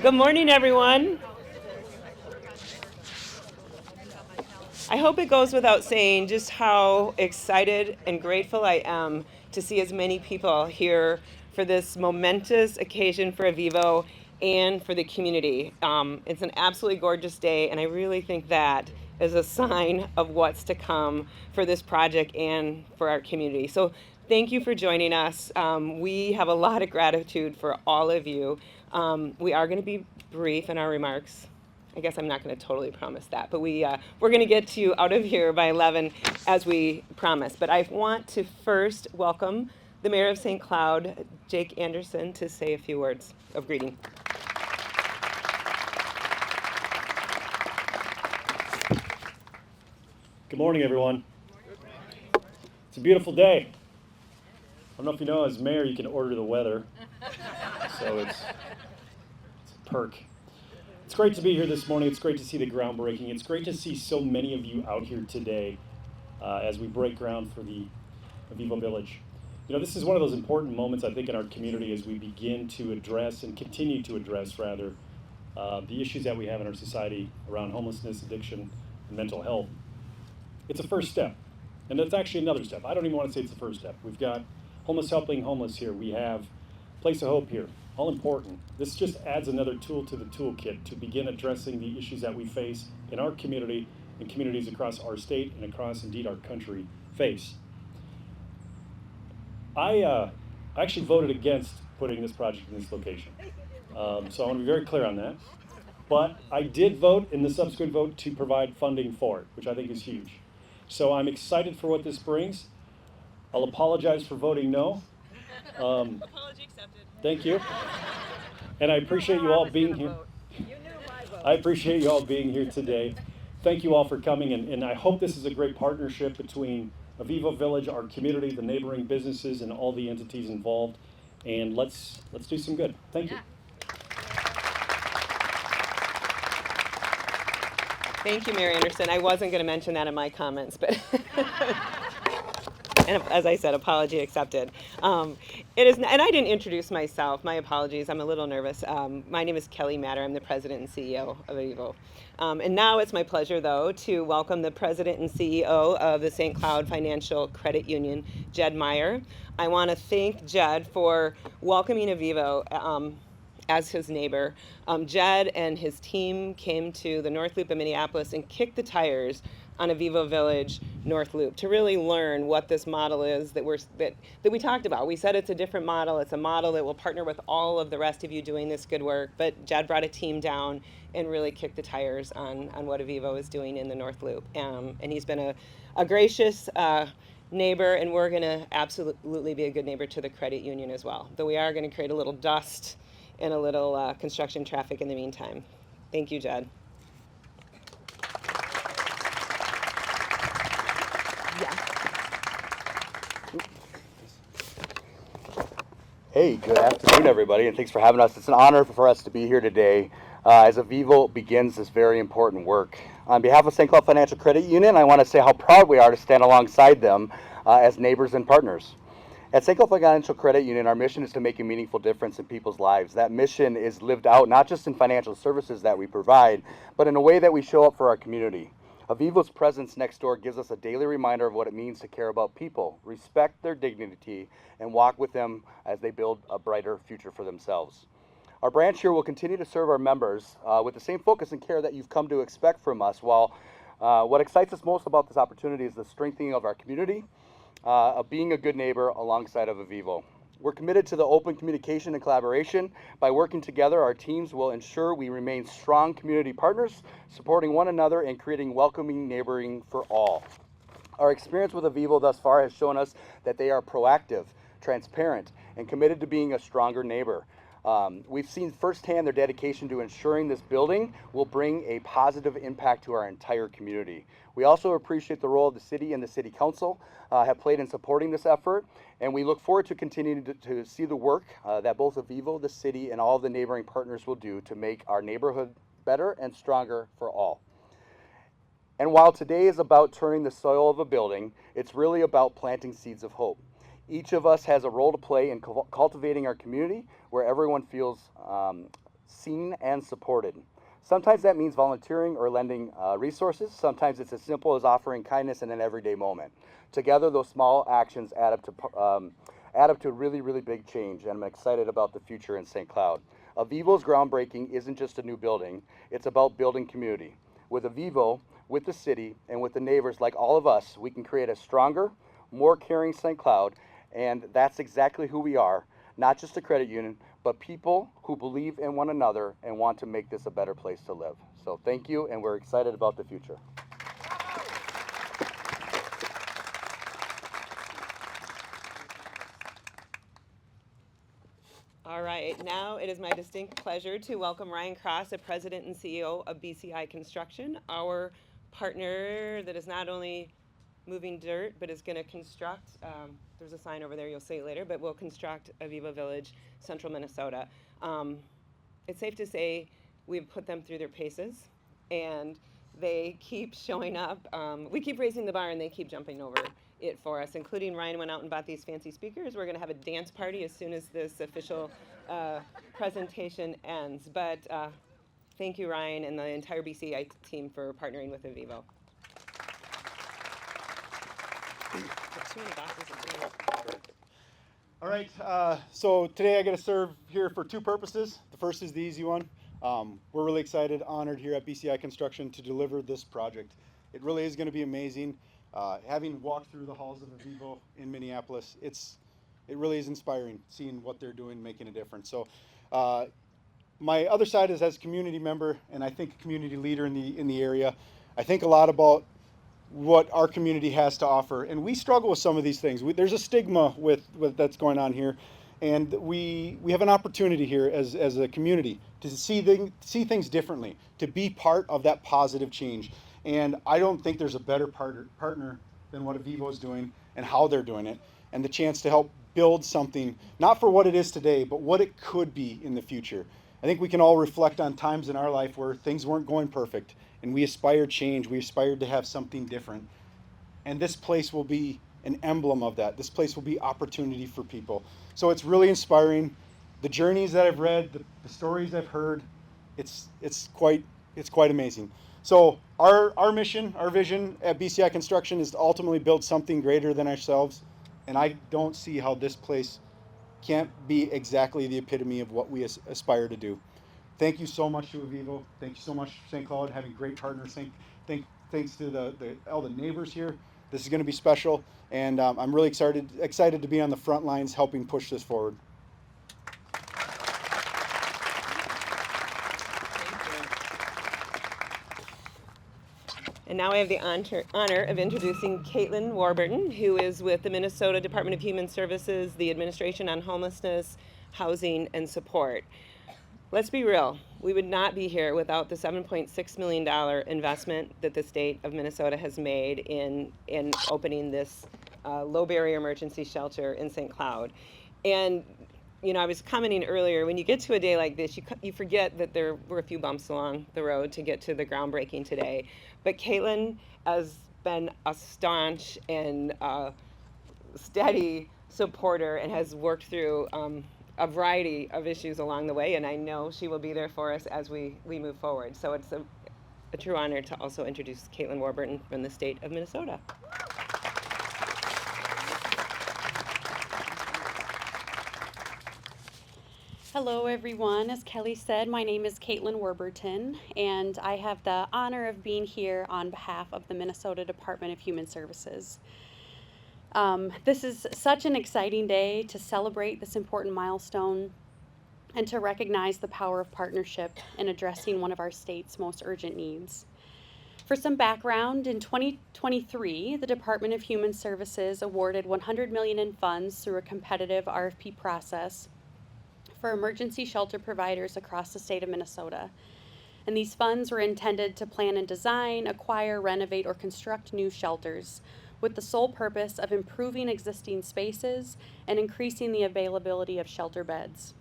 Good morning, everyone. I hope it goes without saying just how excited and grateful I am to see as many people here for this momentous occasion for Avivo and for the community. It's an absolutely gorgeous day, and I really think that is a sign of what's to come for this project and for our community. So thank you for joining us. We have a lot of gratitude for all of you. We are going to be brief in our remarks. I guess I'm not going to totally promise that, but we're going to get you out of here by 11 as we promised. But I want to first welcome the Mayor of St. Cloud, Jake Anderson, to say a few words of greeting. Good morning, everyone. It's a beautiful day. I don't know if you know, as mayor, you can order the weather, so it's a perk. It's great to be here this morning. It's great to see the groundbreaking. It's great to see so many of you out here today as we break ground for the Avivo Village. You know, this is one of those important moments, I think, in our community as we begin to address and continue to address, rather, the issues that we have in our society around homelessness, addiction, and mental health. It's a first step, and it's actually another step. I don't even want to say it's the first step. We've got Homeless Helping Homeless here. We have Place of Hope here. All important. This just adds another tool to the toolkit to begin addressing the issues that we face in our community and communities across our state and across, indeed, our country face. I actually voted against putting this project in this location. So I want to be very clear on that. But I did vote in the subsequent vote to provide funding for it, which I think is huge. So I'm excited for what this brings. I'll apologize for voting no. Apology accepted. Thank you. And I appreciate you all being here. I appreciate you all being here today. Thank you all for coming, and I hope this is a great partnership between Avivo Village, our community, the neighboring businesses, and all the entities involved. And let's do some good. Thank you. Thank you, Mayor Anderson. I wasn't going to mention that in my comments, but and as I said, apology accepted. It is, and I didn't introduce myself. My apologies. I'm a little nervous. My name is Kelly Matter. I'm the president and CEO of Avivo. And now it's my pleasure, though, to welcome the president and CEO of the St. Cloud Financial Credit Union, Jed Meyer. I want to thank Jed for welcoming Avivo as his neighbor. Jed and his team came to the North Loop of Minneapolis and kicked the tires on Avivo Village North Loop to really learn what this model is that we talked about. We said it's a different model. It's a model that will partner with all of the rest of you doing this good work. But Jed brought a team down and really kicked the tires on what Avivo is doing in the North Loop. And he's been a gracious neighbor, and we're going to absolutely be a good neighbor to the credit union as well. Though we are going to create a little dust and a little construction traffic in the meantime. Thank you, Jed. Hey, good afternoon, everybody, and thanks for having us. It's an honor for us to be here today as Avivo begins this very important work. On behalf of St. Cloud Financial Credit Union, I want to say how proud we are to stand alongside them as neighbors and partners. At St. Cloud Financial Credit Union, our mission is to make a meaningful difference in people's lives. That mission is lived out not just in financial services that we provide, but in a way that we show up for our community. Avivo's presence next door gives us a daily reminder of what it means to care about people, respect their dignity, and walk with them as they build a brighter future for themselves. Our branch here will continue to serve our members with the same focus and care that you've come to expect from us, while what excites us most about this opportunity is the strengthening of our community, of being a good neighbor alongside of Avivo. We're committed to the open communication and collaboration. By working together, our teams will ensure we remain strong community partners, supporting one another and creating welcoming neighboring for all. Our experience with Avivo thus far has shown us that they are proactive, transparent, and committed to being a stronger neighbor. We've seen firsthand their dedication to ensuring this building will bring a positive impact to our entire community. We also appreciate the role the city and the city council have played in supporting this effort, and we look forward to continuing to see the work that both Avivo, the city, and all of the neighboring partners will do to make our neighborhood better and stronger for all. And while today is about turning the soil of a building, it's really about planting seeds of hope. Each of us has a role to play in cultivating our community where everyone feels seen and supported. Sometimes that means volunteering or lending resources. Sometimes it's as simple as offering kindness in an everyday moment. Together, those small actions add up to really, really big change, and I'm excited about the future in St. Cloud. Avivo's groundbreaking isn't just a new building, it's about building community. With Avivo, with the city, and with the neighbors like all of us, we can create a stronger, more caring St. Cloud, and that's exactly who we are, not just a credit union, but people who believe in one another and want to make this a better place to live. So thank you, and we're excited about the future. All right, now it is my distinct pleasure to welcome Ryan Cross, the President and CEO of BCI Construction, our partner that is not only moving dirt, but is going to construct, there's a sign over there, you'll see it later, but we'll construct Avivo Village, Central Minnesota. It's safe to say we've put them through their paces, and they keep showing up. We keep raising the bar, and they keep jumping over it for us, including Ryan went out and bought these fancy speakers. We're going to have a dance party as soon as this official presentation ends. But thank you, Ryan, and the entire BCI team for partnering with Avivo. Too many boxes of things. All right, so today I get to serve here for two purposes. The first is the easy one. We're really excited, honored here at BCI Construction to deliver this project. It really is going to be amazing. Having walked through the halls of Avivo in Minneapolis, it really is inspiring seeing what they're doing, making a difference. So my other side is as a community member, and I think a community leader in the area. I think a lot about what our community has to offer, and we struggle with some of these things. There's a stigma with that's going on here, and we have an opportunity here as a community to see things differently, to be part of that positive change. And I don't think there's a better partner than what Avivo is doing and how they're doing it, and the chance to help build something, not for what it is today, but what it could be in the future. I think we can all reflect on times in our life where things weren't going perfect, and we aspired change, we aspired to have something different. And this place will be an emblem of that. This place will be opportunity for people. So it's really inspiring. The journeys that I've read, the stories I've heard, it's quite amazing. So our mission, our vision at BCI Construction is to ultimately build something greater than ourselves. And I don't see how this place can't be exactly the epitome of what we aspire to do. Thank you so much to Avivo. Thank you so much, St. Cloud, having great partners. Thanks to all the neighbors here. This is going to be special, and I'm really excited to be on the front lines helping push this forward. And now I have the honor of introducing Caitlin Warburton, who is with the Minnesota Department of Human Services, the Administration on Homelessness, Housing, and Support. Let's be real, we would not be here without the $7.6 million investment that the state of Minnesota has made in opening this low barrier emergency shelter in St. Cloud. And you know, I was commenting earlier, when you get to a day like this, you forget that there were a few bumps along the road to get to the groundbreaking today. But Caitlin has been a staunch and steady supporter and has worked through a variety of issues along the way, and I know she will be there for us as we move forward. So it's a true honor to also introduce Caitlin Warburton from the state of Minnesota. Hello everyone. As Kelly said, my name is Caitlin Warburton, and I have the honor of being here on behalf of the Minnesota Department of Human Services. This is such an exciting day to celebrate this important milestone and to recognize the power of partnership in addressing one of our state's most urgent needs. For some background, in 2023, the Department of Human Services awarded $100 million in funds through a competitive RFP process for emergency shelter providers across the state of Minnesota. And these funds were intended to plan and design, acquire, renovate, or construct new shelters with the sole purpose of improving existing spaces and increasing the availability of shelter beds.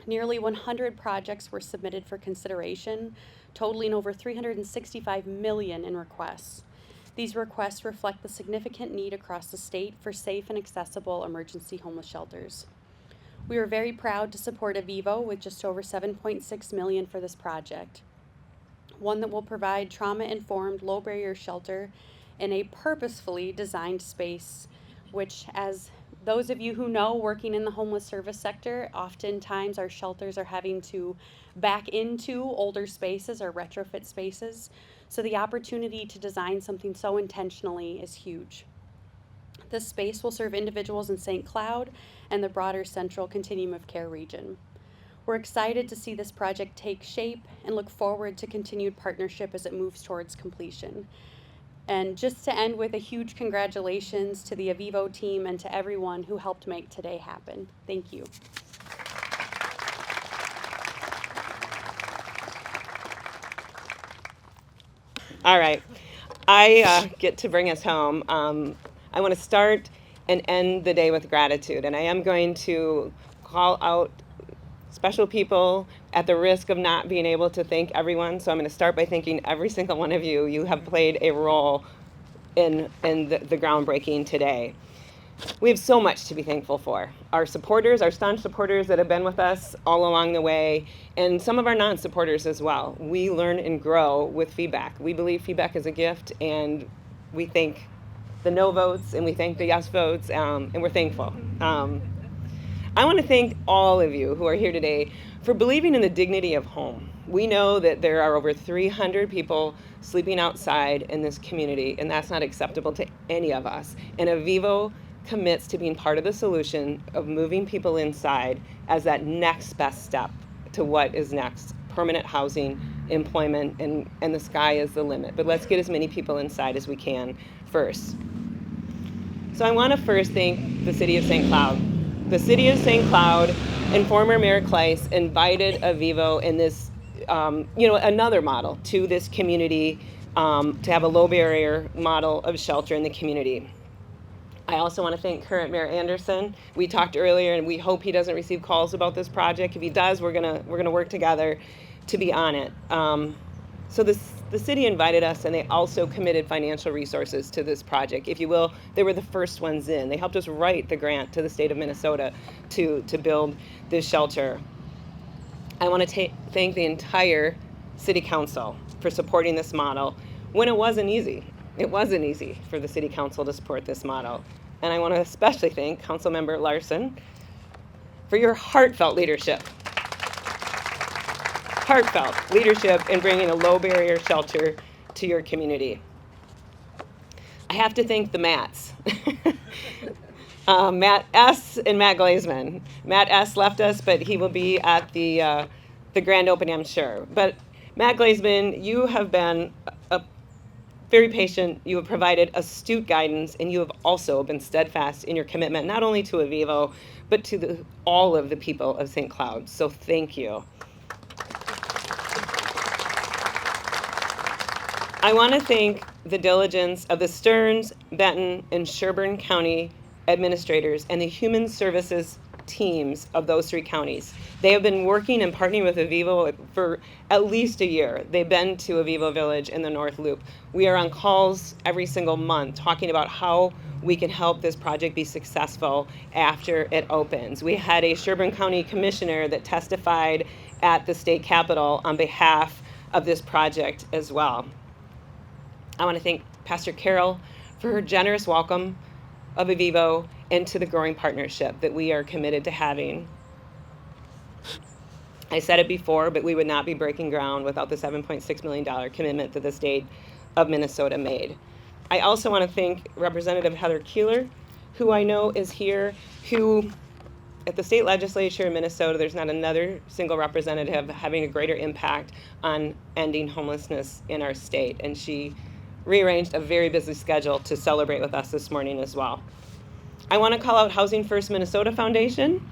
Nearly 100 projects were submitted for consideration, totaling over $365 million in requests. These requests reflect the significant need across the state for safe and accessible emergency homeless shelters. We are very proud to support Avivo with just over $7.6 million for this project, one that will provide trauma-informed, low-barrier shelter in a purposefully designed space, which, as those of you who know, working in the homeless service sector, oftentimes our shelters are having to back into older spaces or retrofit spaces. So the opportunity to design something so intentionally is huge. This space will serve individuals in St. Cloud and the broader central continuum of care region. We're excited to see this project take shape and look forward to continued partnership as it moves towards completion. And just to end with a huge congratulations to the Avivo team and to everyone who helped make today happen. Thank you. All right. I get to bring us home. I want to start and end the day with gratitude, and I am going to call out special people at the risk of not being able to thank everyone. So I'm going to start by thanking every single one of you. You have played a role in the groundbreaking today. We have so much to be thankful for. Our supporters, our staunch supporters that have been with us all along the way, and some of our non-supporters as well. We learn and grow with feedback. We believe feedback is a gift, and we thank the no votes, and we thank the yes votes, and we're thankful. I want to thank all of you who are here today for believing in the dignity of home. We know that there are over 300 people sleeping outside in this community, and that's not acceptable to any of us. And Avivo commits to being part of the solution of moving people inside as that next best step to what is next: permanent housing, employment, and the sky is the limit. But let's get as many people inside as we can first. So I want to first thank the City of St. Cloud. The City of St. Cloud and former Mayor Kleiss invited Avivo in this, another model to this community, to have a low barrier model of shelter in the community. I also want to thank current Mayor Anderson. We talked earlier, and we hope he doesn't receive calls about this project. If he does, we're gonna work together to be on it. So the city invited us, and they also committed financial resources to this project. If you will, they were the first ones in. They helped us write the grant to the state of Minnesota to build this shelter. I want to thank the entire city council for supporting this model when it wasn't easy. It wasn't easy for the city council to support this model. And I want to especially thank Councilmember Larson for your heartfelt leadership. Heartfelt leadership in bringing a low barrier shelter to your community. I have to thank the Matts. Matt S. and Matt Glazeman. Matt S. left us, but he will be at the grand opening, I'm sure. But Matt Glazeman, you have been very patient. You have provided astute guidance, and you have also been steadfast in your commitment, not only to Avivo, but to all of the people of St. Cloud. So thank you. I want to thank the diligence of the Stearns, Benton, and Sherburne County administrators and the human services teams of those three counties. They have been working and partnering with Avivo for at least a year. They've been to Avivo Village in the North Loop. We are on calls every single month talking about how we can help this project be successful after it opens. We had a Sherburne County commissioner that testified at the state capitol on behalf of this project as well. I want to thank Pastor Carol for her generous welcome of Avivo and to the growing partnership that we are committed to having. I said it before, but we would not be breaking ground without the $7.6 million commitment that the state of Minnesota made. I also want to thank Representative Heather Keeler, who I know is here, who at the state legislature in Minnesota, there's not another single representative having a greater impact on ending homelessness in our state. And she rearranged a very busy schedule to celebrate with us this morning as well. I want to call out Housing First Minnesota Foundation.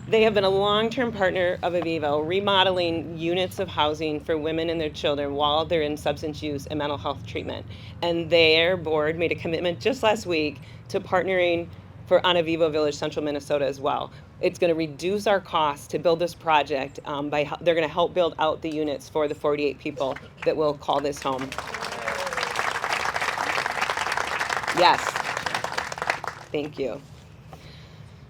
They have been a long-term partner of Avivo, remodeling units of housing for women and their children while they're in substance use and mental health treatment. And their board made a commitment just last week to partnering on Avivo Village Central Minnesota as well. It's going to reduce our costs to build this project. They're going to help build out the units for the 48 people that will call this home. Yes. Thank you.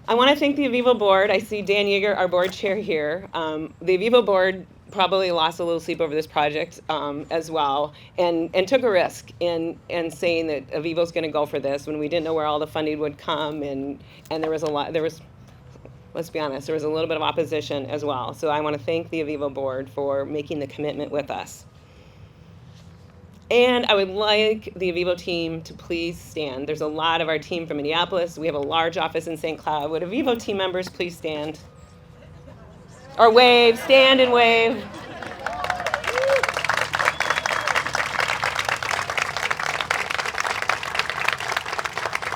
I want to thank the Avivo board. I see Dan Yeager, our board chair here. The Avivo board probably lost a little sleep over this project as well, and took a risk in saying that Avivo's going to go for this when we didn't know where all the funding would come, and there was a lot. Let's be honest, there was a little bit of opposition as well. So I want to thank the Avivo board for making the commitment with us. And I would like the Avivo team to please stand. There's a lot of our team from Minneapolis. We have a large office in St. Cloud. Would Avivo team members please stand? Or wave, stand and wave.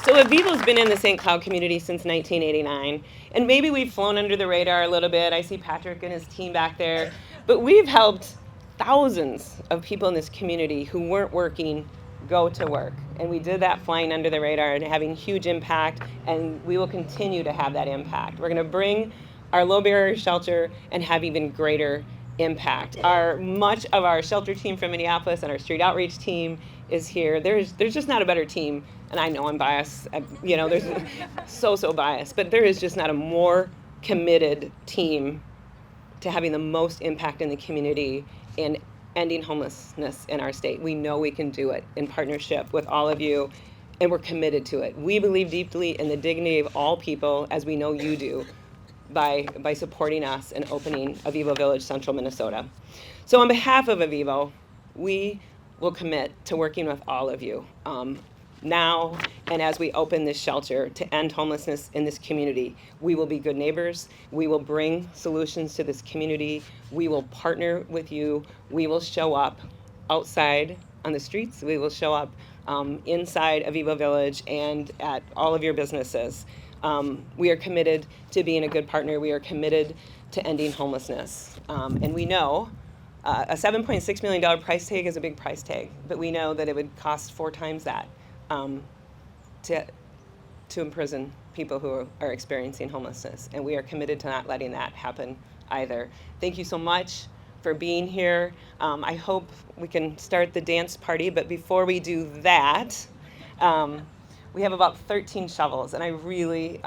So Avivo's been in the St. Cloud community since 1989, and maybe we've flown under the radar a little bit. I see Patrick and his team back there, but we've helped thousands of people in this community who weren't working go to work, and we did that flying under the radar and having huge impact, and we will continue to have that impact. We're going to bring our low barrier shelter and have even greater impact. Much of our shelter team from Minneapolis and our street outreach team is here. There's just not a better team, and I know I'm biased. There's so biased, but there is just not a more committed team to having the most impact in the community in ending homelessness in our state. We know we can do it in partnership with all of you, and we're committed to it. We believe deeply in the dignity of all people, as we know you do, by supporting us and opening Avivo Village Central Minnesota. So on behalf of Avivo, we will commit to working with all of you now and as we open this shelter to end homelessness in this community. We will be good neighbors. We will bring solutions to this community. We will partner with you. We will show up outside on the streets. We will show up inside Avivo Village and at all of your businesses. We are committed to being a good partner. We are committed to ending homelessness. And we know a $7.6 million price tag is a big price tag, but we know that it would cost 4 times that to imprison people who are experiencing homelessness. And we are committed to not letting that happen either. Thank you so much for being here. I hope we can start the dance party, but before we do that, we have about 13 shovels, and I really,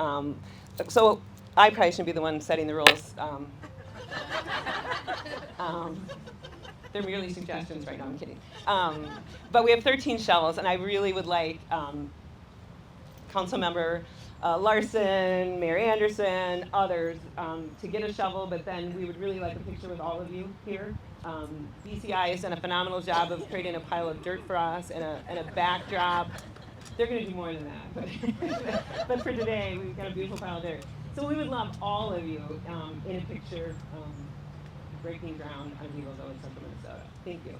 so I probably shouldn't be the one setting the rules. They're merely suggestions right now, I'm kidding. But we have 13 shovels, and I really would like Councilmember Larson, Mayor Anderson, others to get a shovel, but then we would really like a picture with all of you here. BCI has done a phenomenal job of creating a pile of dirt for us and a backdrop. They're going to do more than that, but for today, we've got a beautiful pile of dirt. So we would love all of you in a picture breaking ground on Avivo Village Central Minnesota. Thank you.